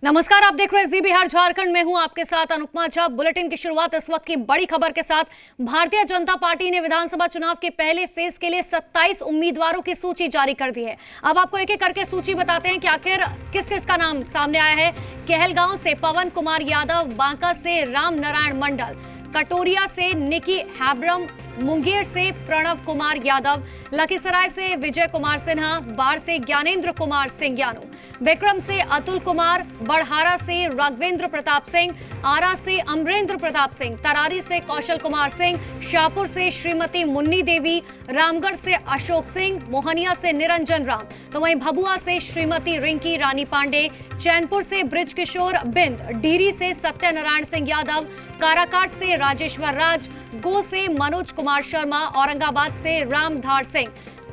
नमस्कार, आप देख रहे हैं जी बिहार झारखंड में हूं आपके साथ अनुपमा झा। बुलेटिन की शुरुआत इस वक्त की बड़ी खबर के साथ। भारतीय जनता पार्टी ने विधानसभा चुनाव के पहले फेज के लिए 27 उम्मीदवारों की सूची जारी कर दी है। अब आपको एक एक करके सूची बताते हैं कि आखिर किस किस का नाम सामने आया है। कहलगांव से पवन कुमार यादव, बांका से राम नारायण मंडल, कटोरिया से निकी हैब्रम, मुंगेर से प्रणव कुमार यादव, लखीसराय से विजय कुमार सिन्हा, बाढ़ से ज्ञानेंद्र कुमार सिंह यानू, विक्रम से अतुल कुमार, बड़हारा से राघवेंद्र प्रताप सिंह, आरा से अमरेंद्र प्रताप सिंह, तरारी से कौशल कुमार सिंह, शाहपुर से श्रीमती मुन्नी देवी, रामगढ़ से अशोक सिंह, मोहनिया से निरंजन राम, तो वहीं भभुआ से श्रीमती रिंकी रानी पांडे, चैनपुर से ब्रिज किशोर बिंद, डीरी से सत्यनारायण सिंह यादव, काराकाट से राजेश्वर राज, गो से मनोज कुमार शर्मा, औरंगाबाद से रामधार सिंह,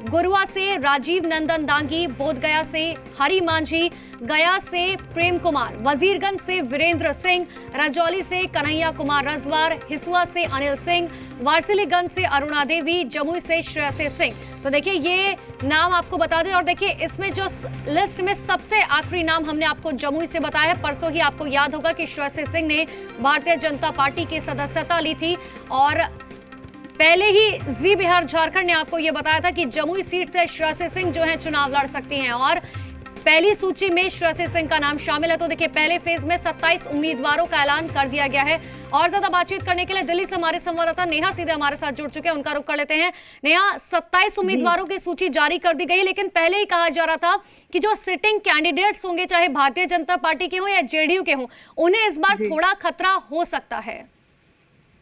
गुरुआ से राजीव नंदन दांगी, बोधगया से हरि मांझी, गया से प्रेम कुमार, वजीरगंज से वीरेंद्र सिंह, रजौली से कन्हैया कुमार रजवार, हिसुआ से अनिल सिंह, वारसिलीगंज से अरुणा देवी, जमुई से श्रेयसी सिंह। तो देखिए ये नाम आपको बता दें। और देखिए इसमें जो लिस्ट में सबसे आखिरी नाम हमने आपको जमुई से बताया है। परसों ही आपको याद होगा कि श्रेयसी सिंह ने भारतीय जनता पार्टी की सदस्यता ली थी और पहले ही जी बिहार झारखंड ने आपको यह बताया था कि जमुई सीट से श्रेयसी सिंह जो है चुनाव लड़ सकती हैं और पहली सूची में श्रेयसी सिंह का नाम शामिल है। तो देखिए पहले फेज में 27 उम्मीदवारों का ऐलान कर दिया गया है। और ज्यादा बातचीत करने के लिए दिल्ली से हमारे संवाददाता नेहा सीधे हमारे साथ जुड़ चुके हैं, उनका रुख कर लेते हैं। नेहा, 27 उम्मीदवारों की सूची जारी कर दी गई है, लेकिन पहले ही कहा जा रहा था कि जो सिटिंग कैंडिडेट्स होंगे, चाहे भारतीय जनता पार्टी के हों या जेडीयू के हों, उन्हें इस बार थोड़ा खतरा हो सकता है।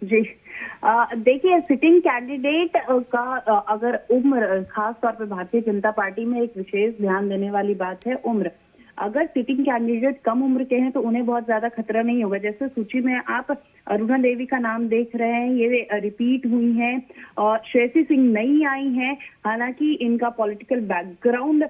जी देखिए, सिटिंग कैंडिडेट का अगर उम्र, खास तौर पे भारतीय जनता पार्टी में एक विशेष ध्यान देने वाली बात है उम्र। अगर सिटिंग कैंडिडेट कम उम्र के हैं तो उन्हें बहुत ज्यादा खतरा नहीं होगा। जैसे सूची में आप अरुणा देवी का नाम देख रहे हैं, ये रिपीट हुई हैं और श्रेयसी सिंह नई आई हैं। हालांकि इनका पॉलिटिकल बैकग्राउंड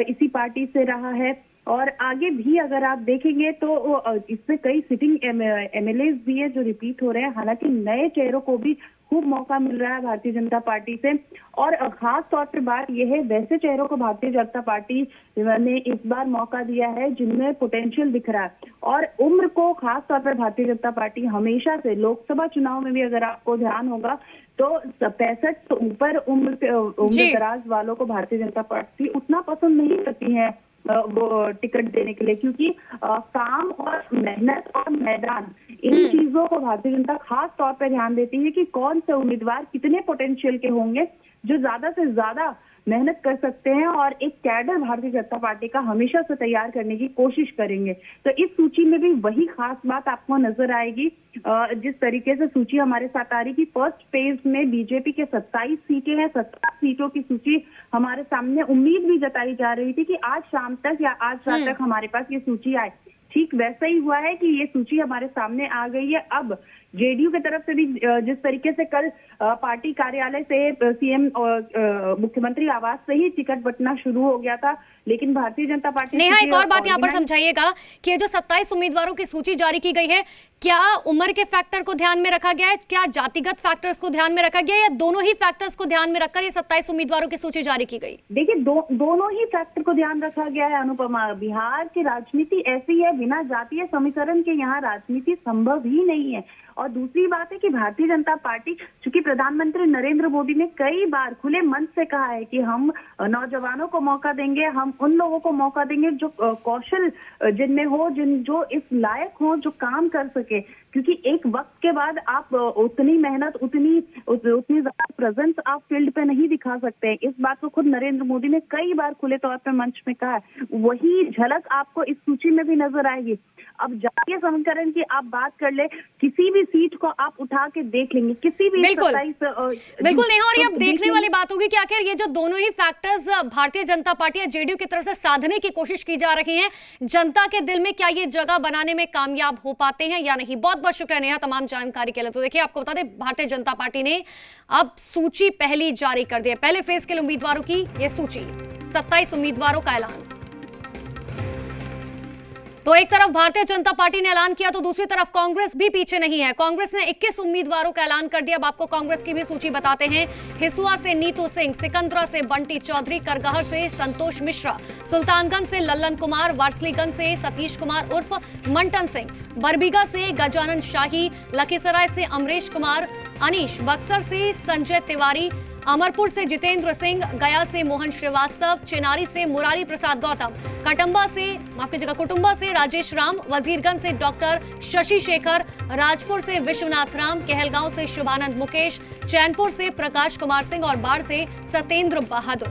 इसी पार्टी से रहा है और आगे भी अगर आप देखेंगे तो इसमें कई सिटिंग एमएलए भी है जो रिपीट हो रहे हैं। हालांकि नए चेहरों को भी खूब मौका मिल रहा है भारतीय जनता पार्टी से और खास तौर पे बात यह है, वैसे चेहरों को भारतीय जनता पार्टी ने इस बार मौका दिया है जिनमें पोटेंशियल दिख रहा है। और उम्र को खास तौर पर भारतीय जनता पार्टी हमेशा से, लोकसभा चुनाव में भी अगर आपको ध्यान होगा तो 65 से ऊपर उम्र दराज वालों को भारतीय जनता पार्टी उतना पसंद नहीं करती है वो टिकट देने के लिए, क्योंकि काम और मेहनत और मैदान, इन चीजों को भारतीय जनता खास तौर पर ध्यान देती है कि कौन से उम्मीदवार कितने पोटेंशियल के होंगे जो ज्यादा से ज्यादा मेहनत कर सकते हैं और एक कैडर भारतीय जनता पार्टी का हमेशा से तैयार करने की कोशिश करेंगे। तो इस सूची में भी वही खास बात आपको नजर आएगी। जिस तरीके से सूची हमारे साथ आ रही थी, फर्स्ट फेज में बीजेपी के 27 सीटें हैं, 17 सीटों की सूची हमारे सामने। उम्मीद भी जताई जा रही थी कि आज शाम तक या आज रात तक हमारे पास ये सूची आए। ठीक वैसा ही हुआ है कि ये सूची हमारे सामने आ गई है। अब जेडीयू की तरफ से भी जिस तरीके से कल पार्टी कार्यालय से सीएम मुख्यमंत्री आवास से ही टिकट बंटना शुरू हो गया था, लेकिन भारतीय जनता पार्टी नेहा, एक और बात यहाँ पर समझाइएगा कि ये जो 27 उम्मीदवारों की सूची जारी की गई है, क्या उम्र के फैक्टर को ध्यान में रखा गया है, क्या जातिगत फैक्टर्स को ध्यान में रखा गया है, या दोनों ही फैक्टर्स को ध्यान में रखकर ये 27 उम्मीदवारों की सूची जारी की गई? देखिए, दोनों ही फैक्टर को ध्यान रखा गया है अनुपमा। बिहार की राजनीति ऐसी है, बिना जातीय समीकरण के यहाँ राजनीति संभव ही नहीं है। और दूसरी बात है कि भारतीय जनता पार्टी, चूंकि प्रधानमंत्री नरेंद्र मोदी ने कई बार खुले मन से कहा है कि हम नौजवानों को मौका देंगे, हम उन लोगों को मौका देंगे जो कौशल जिनमें हो, जो इस लायक हो, जो काम कर सके, क्योंकि एक वक्त के बाद आप उतनी मेहनत, उतनी ज्यादा प्रेजेंस आप फील्ड पे नहीं दिखा सकते हैं। इस बात को खुद नरेंद्र मोदी ने कई बार खुले तौर पे मंच में कहा है। वही झलक आपको इस सूची में भी नजर आएगी। अब जातीय समीकरण की आप बात कर ले, किसी भी सीट को आप उठा के देख लेंगे, किसी भी बिल्कुल नेहा। और ये अब देखने वाली बात होगी कि आखिर ये जो दोनों ही फैक्टर्स भारतीय जनता पार्टी या जेडीयू की तरफ से साधने की कोशिश की जा रही है, जनता के दिल में क्या ये जगह बनाने में कामयाब हो पाते हैं या नहीं। बहुत बहुत शुक्रिया नेहा तमाम जानकारी के लिए। तो देखिए, आपको बता दें, भारतीय जनता पार्टी ने अब सूची पहली जारी कर दी है। पहले फेज के लिए उम्मीदवारों की यह सूची, 27 उम्मीदवारों का ऐलान। तो एक तरफ भारतीय जनता पार्टी ने ऐलान किया तो दूसरी तरफ कांग्रेस भी पीछे नहीं है। कांग्रेस ने 21 उम्मीदवारों का ऐलान कर दिया। अब आपको कांग्रेस की भी सूची बताते हैं। हिसुआ से नीतू सिंह, सिकंदरा से बंटी चौधरी, करगहर से संतोष मिश्रा, सुल्तानगंज से लल्लन कुमार, वारसलीगंज से सतीश कुमार उर्फ मंटन सिंह, बरबीघा से गजानन शाही, लखीसराय से अमरीश कुमार अनीश, बक्सर से संजय तिवारी, अमरपुर से जितेंद्र सिंह, गया से मोहन श्रीवास्तव, चिनारी से मुरारी प्रसाद गौतम, कुटुंबा से राजेश राम, वजीरगंज से डॉक्टर शशि शेखर, राजपुर से विश्वनाथ राम, कहलगांव से शुभानंद मुकेश, चैनपुर से प्रकाश कुमार सिंह और बाढ़ से सत्येंद्र बहादुर।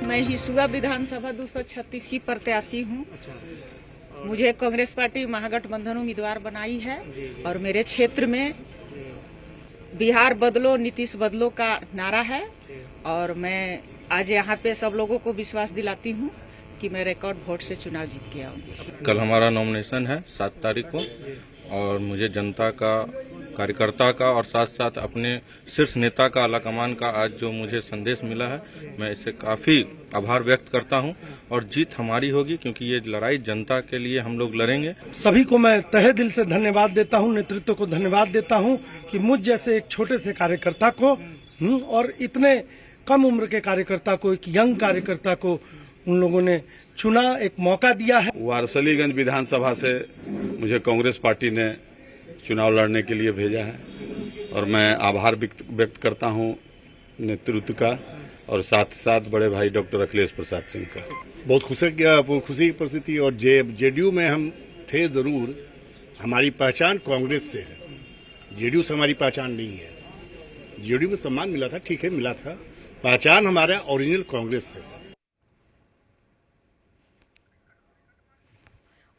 मैं हिसुआ विधानसभा 236 की प्रत्याशी हूँ। मुझे कांग्रेस पार्टी महागठबंधन उम्मीदवार बनाई है और मेरे क्षेत्र में बिहार बदलो नीतीश बदलो का नारा है और मैं आज यहाँ पे सब लोगों को विश्वास दिलाती हूँ कि मैं रिकॉर्ड वोट से चुनाव जीत के आऊंगी। कल हमारा नॉमिनेशन है 7 तारीख को और मुझे जनता का, कार्यकर्ता का और साथ साथ अपने शीर्ष नेता का, आलाकमान का आज जो मुझे संदेश मिला है, मैं इससे काफी आभार व्यक्त करता हूं और जीत हमारी होगी क्योंकि ये लड़ाई जनता के लिए हम लोग लड़ेंगे। सभी को मैं तहे दिल से धन्यवाद देता हूं, नेतृत्व को धन्यवाद देता हूं कि मुझ जैसे एक छोटे से कार्यकर्ता को और इतने कम उम्र के कार्यकर्ता को, एक यंग कार्यकर्ता को उन लोगों ने चुना, एक मौका दिया है। वारसलीगंज विधानसभा से मुझे कांग्रेस पार्टी ने चुनाव लड़ने के लिए भेजा है और मैं आभार व्यक्त करता हूं नेतृत्व का और साथ साथ बड़े भाई डॉक्टर अखिलेश प्रसाद सिंह का। बहुत खुशी की परिस्थिति और जेडीयू में हम थे जरूर, हमारी पहचान कांग्रेस से है, जेडीयू से हमारी पहचान नहीं है। जेडीयू में सम्मान मिला था, ठीक है मिला था, पहचान हमारा ओरिजिनल कांग्रेस से।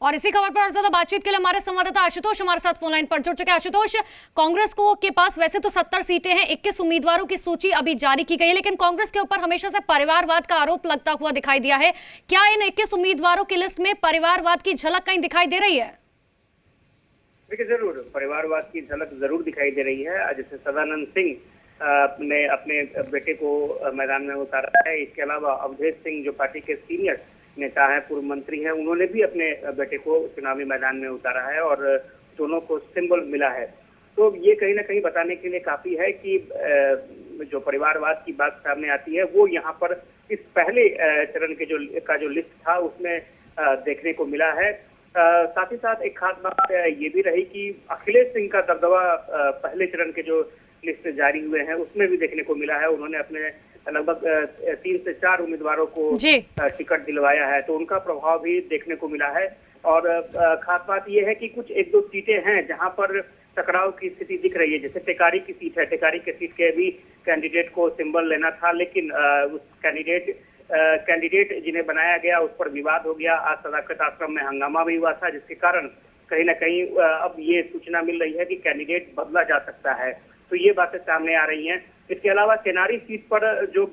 और इसी खबर पर और ज्यादा बातचीत के लिए हमारे संवाददाता आशुतोष हमारे साथ फोन लाइन पर जुड़ चुके हैं। आशुतोष, कांग्रेस को के पास वैसे तो 70 सीटें हैं, 21 उम्मीदवारों की सूची अभी जारी की गई है, लेकिन कांग्रेस के ऊपर हमेशा से परिवारवाद का आरोप लगता हुआ दिखाई दिया है। क्या इन 21 उम्मीदवारों की लिस्ट में परिवारवाद की झलक कहीं दिखाई दे रही है? देखिए, जरूर परिवारवाद की झलक जरूर दिखाई दे रही है। जैसे सदानंद सिंह ने अपने बेटे को मैदान में उतारा है। इसके अलावा अवधेश सिंह जो पार्टी के सीनियर नेता है, पूर्व मंत्री हैं, उन्होंने भी अपने बेटे को चुनावी मैदान में उतारा है और दोनों को सिंबल मिला है। तो ये कहीं ना कहीं बताने के लिए काफी है कि जो परिवारवाद की बात सामने आती है वो यहाँ पर इस पहले चरण के जो लिस्ट था उसमें देखने को मिला है। साथ ही साथ एक खास बात ये भी रही कि अखिलेश सिंह का दबदबा पहले चरण के जो लिस्ट जारी हुए हैं उसमें भी देखने को मिला है। उन्होंने अपने लगभग 3 से 4 उम्मीदवारों को टिकट दिलवाया है, तो उनका प्रभाव भी देखने को मिला है। और खास बात यह है कि कुछ 1-2 सीटें हैं जहां पर टकराव की स्थिति दिख रही है। जैसे टेकारी की सीट है, टेकारी की सीट के भी कैंडिडेट को सिंबल लेना था, लेकिन उस कैंडिडेट जिन्हें बनाया गया उस पर विवाद हो गया। आज सदाकत आश्रम में हंगामा भी हुआ था, जिसके कारण कहीं ना कहीं अब ये सूचना मिल रही है कि कैंडिडेट बदला जा सकता है। तो ये बातें सामने आ रही हैं। इसके अलावा चेनारी सीट पर जो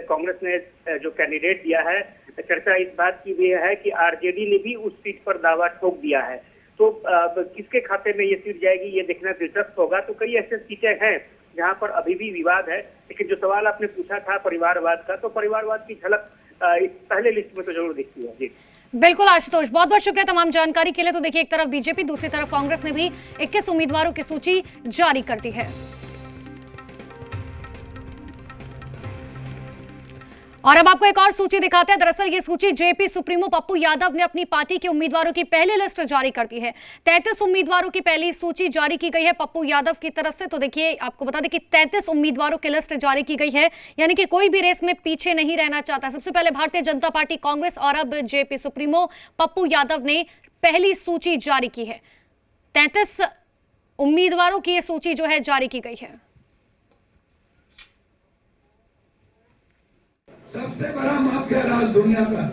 कांग्रेस ने जो कैंडिडेट दिया है, चर्चा इस बात की भी है कि आरजेडी ने भी उस सीट पर दावा ठोक दिया है। तो किसके खाते में ये सीट जाएगी ये देखना दिलचस्प होगा। तो कई ऐसे सीटें हैं जहां पर अभी भी विवाद है, लेकिन जो सवाल आपने पूछा था परिवारवाद का, तो परिवारवाद की झलक इस पहले लिस्ट में तो जरूर दिखती है। जी बिल्कुल आशुतोष, बहुत बहुत शुक्रिया तमाम जानकारी के लिए। तो देखिए, एक तरफ बीजेपी, दूसरी तरफ कांग्रेस ने भी 21 उम्मीदवारों की सूची जारी कर दी है। और अब आपको एक और सूची दिखाते हैं। दरअसल ये सूची जेपी सुप्रीमो पप्पू यादव ने अपनी पार्टी के उम्मीदवारों की पहली लिस्ट जारी कर दी है। 33 उम्मीदवारों की पहली सूची जारी की गई है पप्पू यादव की तरफ से। तो देखिए, आपको बता दें कि 33 उम्मीदवारों की लिस्ट जारी की गई है, यानी कि कोई भी रेस में पीछे नहीं रहना चाहता। सबसे पहले भारतीय जनता पार्टी, कांग्रेस और अब जेपी सुप्रीमो पप्पू यादव ने पहली सूची जारी की है। 33 उम्मीदवारों की यह सूची जो है जारी की गई है। सबसे बड़ा माफिया राज दुनिया का,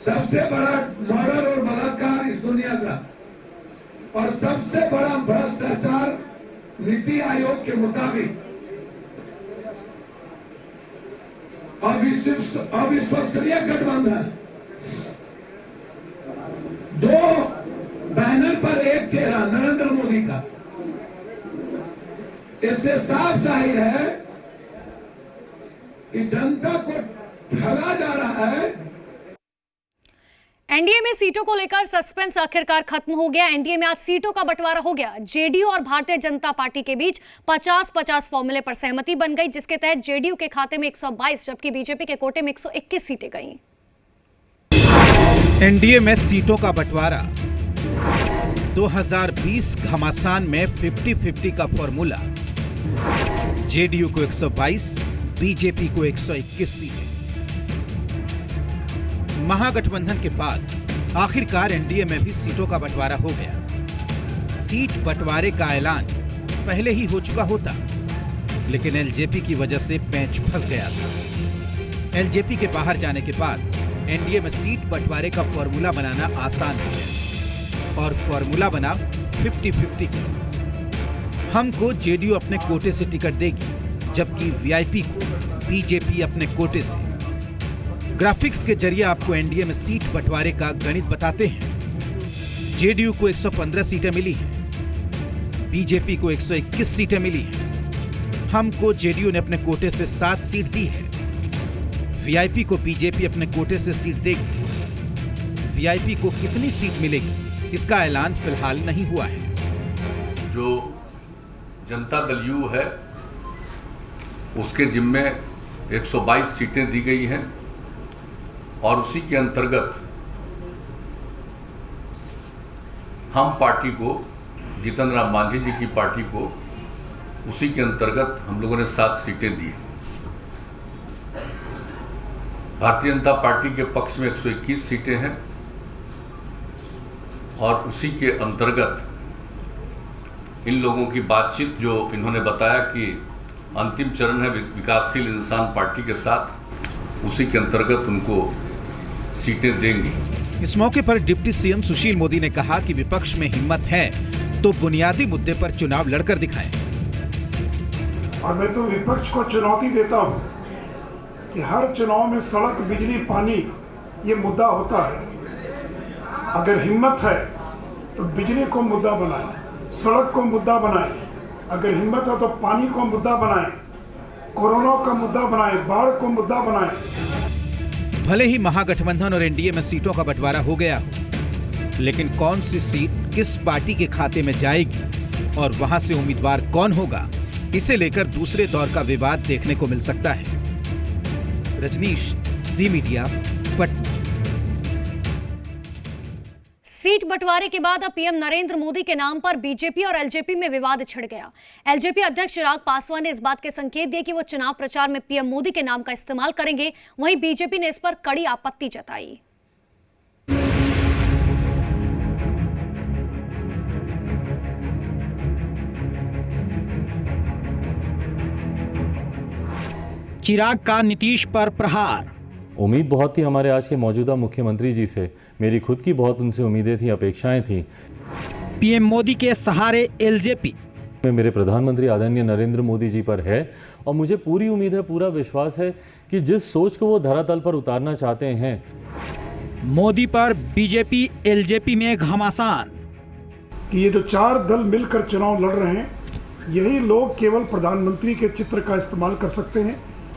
सबसे बड़ा मर्डर और बलात्कार इस दुनिया का, और सबसे बड़ा भ्रष्टाचार नीति आयोग के मुताबिक अविश्वसनीय गठबंधन। 2 बैनर पर एक चेहरा नरेंद्र मोदी का। इससे साफ जाहिर है कि जनता को ठगा जा रहा है। एनडीए में सीटों को लेकर सस्पेंस आखिरकार खत्म हो गया। एनडीए में आज सीटों का बंटवारा हो गया। जेडीयू और भारतीय जनता पार्टी के बीच 50-50 फॉर्मूले पर सहमति बन गई, जिसके तहत जेडीयू के खाते में 122 जबकि बीजेपी के कोटे में 121 सीटें गईं। एनडीए में सीटों का बंटवारा 2020 घमासान में 50-50 का फॉर्मूला। जेडीयू को 122, बीजेपी को 121 सीटें। महागठबंधन के बाद आखिरकार एनडीए में भी सीटों का बंटवारा हो गया। सीट बंटवारे का ऐलान पहले ही हो चुका होता, लेकिन एलजेपी की वजह से पेंच फंस गया था। एलजेपी के बाहर जाने के बाद एनडीए में सीट बंटवारे का फॉर्मूला बनाना आसान हो गया और फॉर्मूला बना 50-50 का। हमको जेडीयू अपने कोटे से टिकट देगी, जबकि वीआईपी को बीजेपी अपने कोटे से। ग्राफिक्स के जरिए आपको एनडीए में सीट बंटवारे का गणित बताते हैं। जेडीयू को 115 सीटें मिली हैं, बीजेपी को 121 सीटें मिली हैं। हमको जेडीयू ने अपने कोटे से 7 सीट दी है। वीआईपी को बीजेपी अपने कोटे से सीट देगी। वीआईपी को कितनी सीट मिलेगी, इसका ऐलान फिलहाल नहीं हुआ है। जो जनता दल यू है उसके जिम्मे 122 सीटें दी गई हैं और उसी के अंतर्गत हम पार्टी को, जीतन राम मांझी जी की पार्टी को, उसी के अंतर्गत हम लोगों ने 7 सीटें दी। भारतीय जनता पार्टी के पक्ष में 121 सीटें हैं और उसी के अंतर्गत इन लोगों की बातचीत जो इन्होंने बताया कि अंतिम चरण है विकासशील इंसान पार्टी के साथ, उसी के अंतर्गत उनको सीटें देंगी। इस मौके पर डिप्टी सीएम सुशील मोदी ने कहा कि विपक्ष में हिम्मत है तो बुनियादी मुद्दे पर चुनाव लड़कर दिखाएं। और मैं तो विपक्ष को चुनौती देता हूं कि हर चुनाव में सड़क, बिजली, पानी ये मुद्दा होता है। अगर हिम्मत है तो बिजली को मुद्दा बनाएं, सड़क को मुद्दा बनाएं। अगर हिम्मत है तो पानी को मुद्दा बनाएं, कोरोना का मुद्दा बनाएं, बाढ़ को मुद्दा बनाएं। भले ही महागठबंधन और एनडीए में सीटों का बंटवारा हो गया हो, लेकिन कौन सी सीट किस पार्टी के खाते में जाएगी और वहां से उम्मीदवार कौन होगा, इसे लेकर दूसरे दौर का विवाद देखने को मिल सकता है। रजनीश, जी मीडिया, पटना। सीट बंटवारे के बाद अब पीएम नरेंद्र मोदी के नाम पर बीजेपी और एलजेपी में विवाद छिड़ गया। एलजेपी अध्यक्ष चिराग पासवान ने इस बात के संकेत दिए कि वो चुनाव प्रचार में पीएम मोदी के नाम का इस्तेमाल करेंगे। वहीं बीजेपी ने इस पर कड़ी आपत्ति जताई। चिराग का नीतीश पर प्रहार। उम्मीद बहुत थी हमारे आज के मौजूदा मुख्यमंत्री जी से, मेरी खुद की बहुत उनसे उम्मीदें थी, अपेक्षाएं थी। पीएम मोदी के सहारे एलजेपी में मेरे प्रधानमंत्री आदरणीय नरेंद्र मोदी जी पर है और मुझे पूरी उम्मीद है, पूरा विश्वास है कि जिस सोच को वो धरातल पर उतारना चाहते हैं। मोदी पर बीजेपी एलजेपी में घमासान कि ये जो 4 दल मिलकर चुनाव लड़ रहे हैं, यही लोग केवल प्रधानमंत्री के चित्र का इस्तेमाल कर सकते हैं।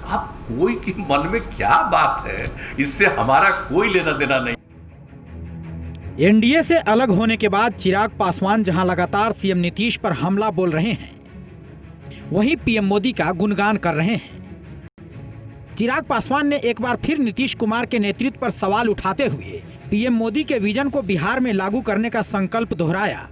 आप कोई के मन में क्या बात है, इससे हमारा कोई लेना देना नहीं। एनडीए से अलग होने के बाद चिराग पासवान जहां लगातार सीएम नीतीश पर हमला बोल रहे हैं, वहीं पीएम मोदी का गुणगान कर रहे हैं। चिराग पासवान ने एक बार फिर नीतीश कुमार के नेतृत्व पर सवाल उठाते हुए पीएम मोदी के विजन को बिहार में लागू करने का संकल्प दोहराया।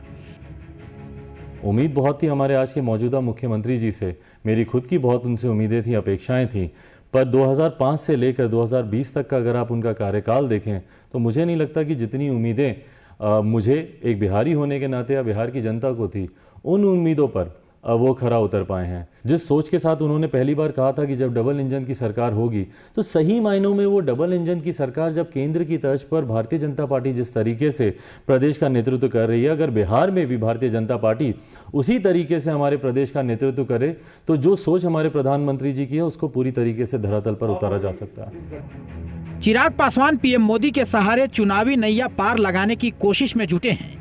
उम्मीद बहुत थी हमारे आज के मौजूदा मुख्यमंत्री जी से, मेरी खुद की बहुत उनसे उम्मीदें थी, अपेक्षाएं थी, पर 2005 से लेकर 2020 तक का अगर आप उनका कार्यकाल देखें तो मुझे नहीं लगता कि जितनी उम्मीदें मुझे एक बिहारी होने के नाते या बिहार की जनता को थी, उन उम्मीदों पर वो खरा उतर पाए हैं। जिस सोच के साथ उन्होंने पहली बार कहा था कि जब डबल इंजन की सरकार होगी, तो सही मायनों में वो डबल इंजन की सरकार जब केंद्र की तर्ज पर भारतीय जनता पार्टी जिस तरीके से प्रदेश का नेतृत्व कर रही है, अगर बिहार में भी भारतीय जनता पार्टी उसी तरीके से हमारे प्रदेश का नेतृत्व करे, तो जो सोच हमारे प्रधानमंत्री जी की है उसको पूरी तरीके से धरातल पर उतारा जा सकता है। चिराग पासवान पीएम मोदी के सहारे चुनावी नैया पार लगाने की कोशिश में जुटे हैं,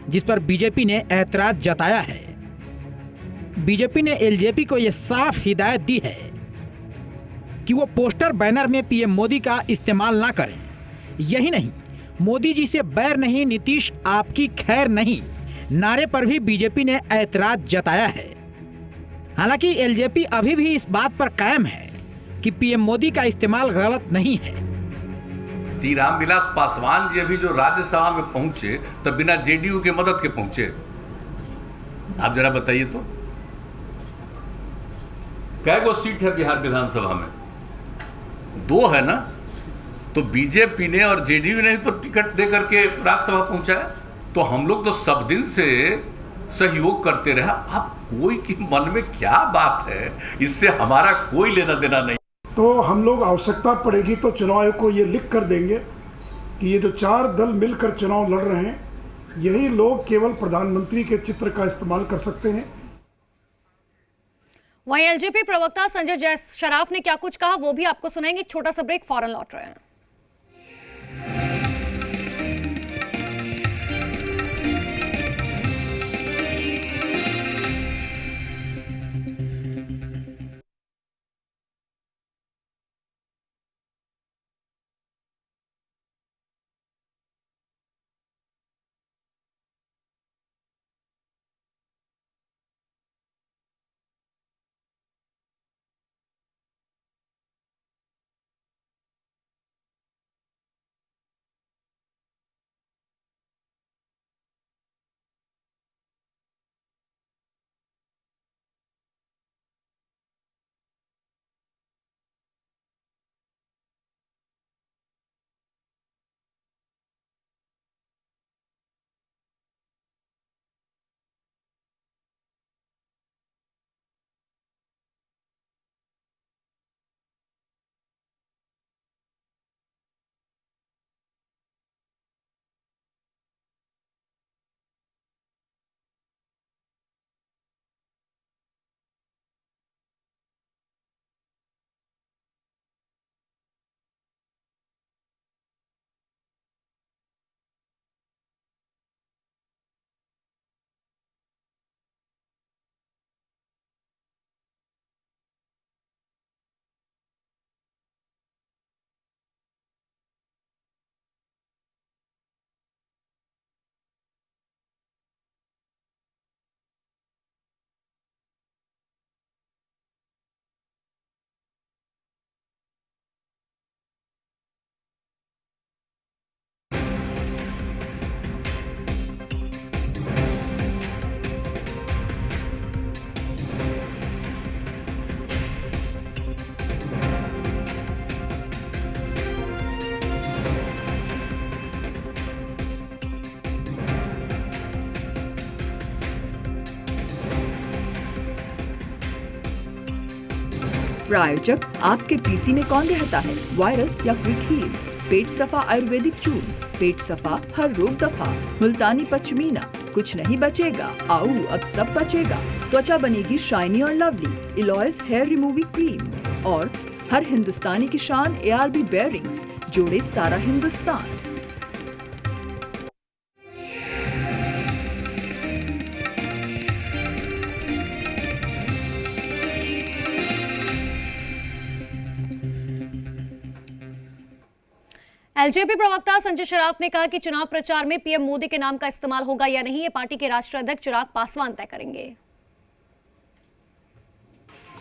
जिस पर बीजेपी ने ऐतराज जताया है। बीजेपी ने एलजेपी को यह साफ हिदायत दी है कि वो पोस्टर बैनर में पीएम मोदी का इस्तेमाल ना करें। यही नहीं, मोदी जी से बैर नहीं, नीतीश आपकी खैर नहीं नारे पर भी बीजेपी ने ऐतराज जताया है। हालांकि एलजेपी अभी भी इस बात पर कायम है कि पीएम मोदी का इस्तेमाल गलत नहीं है। रामविलास पासवान जी अभी जो राज्यसभा में पहुंचे तो बिना जेडीयू के मदद के पहुंचे। आप जरा बताइए तो कै गो सीट है बिहार विधानसभा में? 2 है ना। तो बीजेपी ने और जेडीयू ने तो टिकट दे करके राज्यसभा पहुंचाया। तो हम लोग तो सब दिन से सहयोग करते रहे। अब कोई के मन में क्या बात है, इससे हमारा कोई लेना देना नहीं। तो हम लोग आवश्यकता पड़ेगी तो चुनाव आयोग को ये लिख कर देंगे कि ये जो 4 दल मिलकर चुनाव लड़ रहे हैं, यही लोग केवल प्रधानमंत्री के चित्र का इस्तेमाल कर सकते हैं। वहीं एलजेपी प्रवक्ता संजय जयशराफ ने क्या कुछ कहा वो भी आपको सुनाएंगे। एक छोटा सा ब्रेक, फौरन लौट रहे हैं। प्रायोजक आपके पीसी में कौन रहता है, वायरस या क्विक हील? पेट सफा आयुर्वेदिक चूर्ण, पेट सफा हर रोग दफा, मुल्तानी पचमीना, कुछ नहीं बचेगा, आओ अब सब बचेगा। त्वचा बनेगी शाइनी और लवली, इलॉयस हेयर रिमूविंग क्रीम और हर हिंदुस्तानी की शान ARB बेयरिंग्स, जोड़े सारा हिंदुस्तान। एलजेपी प्रवक्ता संजय शराफ ने कहा कि चुनाव प्रचार में पीएम मोदी के नाम का इस्तेमाल होगा या नहीं, ये पार्टी के राष्ट्रीय अध्यक्ष चिराग पासवान तय करेंगे।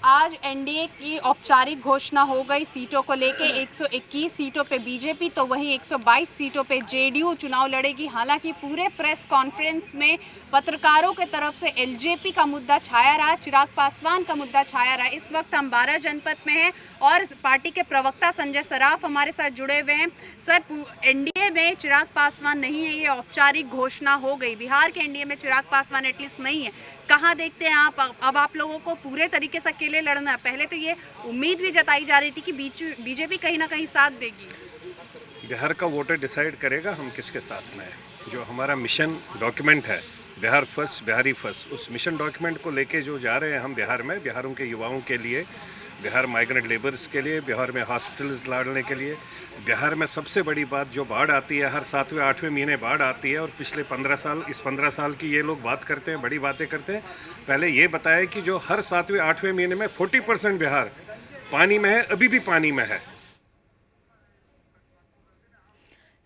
आज एनडीए की औपचारिक घोषणा हो गई सीटों को लेके। 121 सीटों पे बीजेपी तो वहीं 122 सीटों पे जेडीयू चुनाव लड़ेगी। हालांकि पूरे प्रेस कॉन्फ्रेंस में पत्रकारों के तरफ से एलजेपी का मुद्दा छाया रहा, चिराग पासवान का मुद्दा छाया रहा। इस वक्त हम 12 जनपद में हैं और पार्टी के प्रवक्ता संजय शराफ हमारे साथ जुड़े हुए हैं। सर, एनडीए में चिराग पासवान नहीं है, ये औपचारिक घोषणा हो गई। बिहार के एनडीए में चिराग पासवान एटलीस्ट नहीं है। कहाँ देखते हैं आप अब आप लोगों को पूरे तरीके से अकेले लड़ना है? पहले तो ये उम्मीद भी जताई जा रही थी कि बीजेपी कहीं ना कहीं साथ देगी। बिहार का वोटर डिसाइड करेगा हम किसके साथ में है। जो हमारा मिशन डॉक्यूमेंट है बिहार फर्स्ट बिहारी फर्स्ट, उस मिशन डॉक्यूमेंट को लेके जो जा रहे हैं हम बिहार में, बिहारों के युवाओं के लिए, बिहार माइग्रेंट लेबर्स के लिए, बिहार में हॉस्पिटल्स लाने के लिए। बिहार में सबसे बड़ी बात जो बाढ़ आती है, हर 7वें 8वें महीने बाढ़ आती है और पिछले 15 साल, इस 15 साल की ये लोग बात करते हैं, बड़ी बातें करते हैं। पहले ये बताया कि जो हर 7वें 8वें महीने में 40% बिहार पानी में है, अभी भी पानी में है।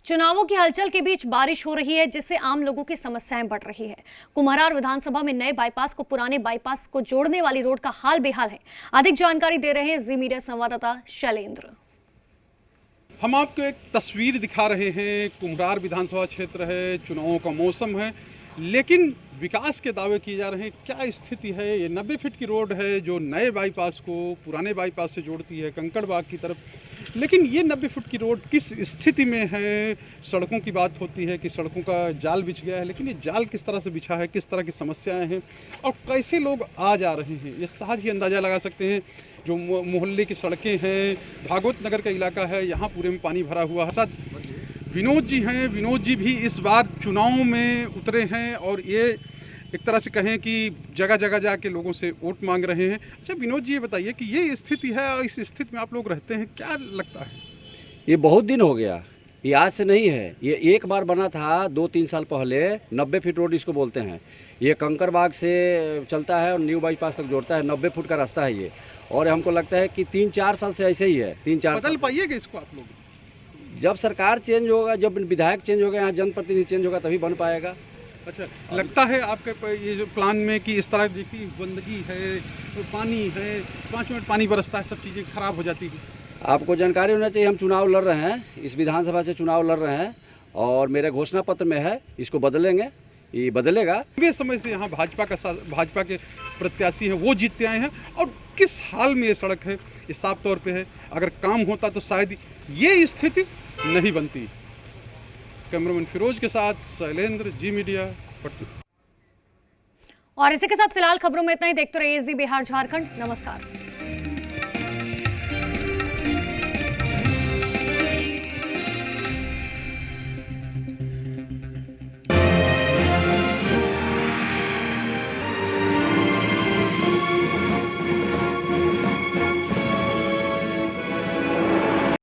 चुनावों की हलचल के बीच बारिश हो रही है, जिससे आम लोगों की समस्याएं बढ़ रही है। कुम्हरार विधानसभा में नए बाईपास को पुराने बाईपास को जोड़ने वाली रोड का हाल बेहाल है। अधिक जानकारी दे रहे हैं जी मीडिया संवाददाता शैलेंद्र। हम आपको एक तस्वीर दिखा रहे हैं। कुम्हरार विधानसभा क्षेत्र है, चुनावों का मौसम है, लेकिन विकास के दावे किए जा रहे हैं। क्या स्थिति है? ये 90 फीट की रोड है जो नए बाईपास को पुराने बाईपास से जोड़ती है कंकड़बाग की तरफ, लेकिन ये 90 फुट की रोड किस स्थिति में है? सड़कों की बात होती है कि सड़कों का जाल बिछ गया है, लेकिन ये जाल किस तरह से बिछा है, किस तरह की समस्याएं हैं और कैसे लोग आ जा रहे हैं, ये सहज ही अंदाज़ा लगा सकते हैं। जो मोहल्ले की सड़कें हैं, भागवत नगर का इलाका है, यहाँ पूरे में पानी भरा हुआ है। साथ विनोद जी हैं, विनोद जी भी इस बार चुनाव में उतरे हैं और ये एक तरह से कहें कि जगह जगह जाके लोगों से वोट मांग रहे हैं। अच्छा विनोद जी, ये बताइए कि ये स्थिति है और इस स्थिति में आप लोग रहते हैं, क्या लगता है? ये बहुत दिन हो गया, ये आज से नहीं है। ये एक बार बना था 2-3 साल पहले, 90 फीट रोड इसको बोलते हैं। ये कंकड़बाग से चलता है और न्यू बाईपास तक जोड़ता है। 90 फुट का रास्ता है ये, और हमको लगता है कि 3-4 साल से ऐसे ही है। 3-4 बदल पाइएगा इसको आप लोग? जब सरकार चेंज होगा, जब विधायक चेंज होगा, यहाँ जनप्रतिनिधि चेंज होगा, तभी बन पाएगा। अच्छा, लगता है आपके ये जो प्लान में कि इस तरह की गंदगी है, तो पानी है, 5 मिनट पानी बरसता है, सब चीज़ें खराब हो जाती है? आपको जानकारी होना चाहिए, हम चुनाव लड़ रहे हैं, इस विधानसभा से चुनाव लड़ रहे हैं और मेरे घोषणा पत्र में है इसको बदलेंगे, ये बदलेगा। लंबे समय से यहाँ भाजपा के प्रत्याशी हैं, वो जीतते आए हैं और किस हाल में ये सड़क है ये साफ तौर पे है। अगर काम होता तो शायद ये स्थिति नहीं बनती। कैमरामैन फिरोज के साथ शैलेंद्र, जी मीडिया, पटना। और इसी के साथ फिलहाल खबरों में इतना ही। देखते रहिए जी बिहार झारखंड। नमस्कार।